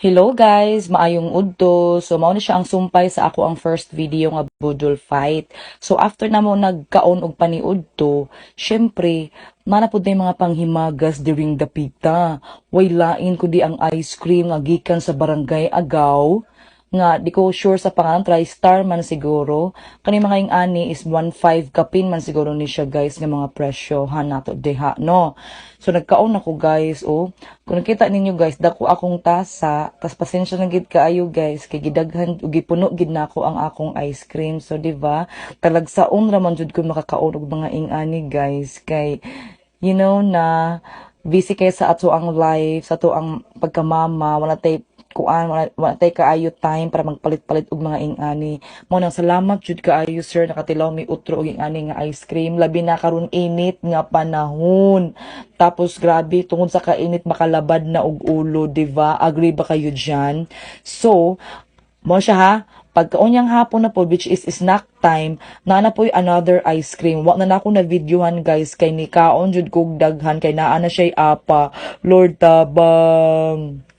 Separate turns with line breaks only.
Hello guys, maayong udto. So mao ni siya ang sumpay sa ako ang first video nga budol fight. So after na mo nagkaon og paniudto, syempre manapod na yung mga panghimagas during the pita. Way lain kundi ang ice cream nga gikan sa barangay Agaw nga di ko sure sa pangalan, TriStar man siguro. Kani mga ingani is 1.5 kapin man siguro ni siya guys nga mga presyo ha nato deha no. So nagkaon ako guys kung nakita ninyo guys dako akong tasa tas pasensya na gid kaayo guys kay gidaghan ug gipuno gid nako ang akong ice cream. So di ba talagsaon ra man jud ko makakaon og mga ingani guys kay na busy kay sa ato ang life, sa ato ang pagkamama, wala tay kuan wala tay kaayo time para magpalit-palit og mga ingani. Mo nang salamat jud kaayo sir nakatilaw mi utro og ingani nga ice cream labi na karon init nga panahon. Tapos grabe tungod sa kainit makalabad na og ulo, di ba? Agree ba kayo diyan? So, mo siya ha, pagkaunyang hapon na po, which is snack time, na po another ice cream. Wa na ako na videohan guys, kay ni kaon jud kog daghan, kay naa na siya apa. Lord tabang.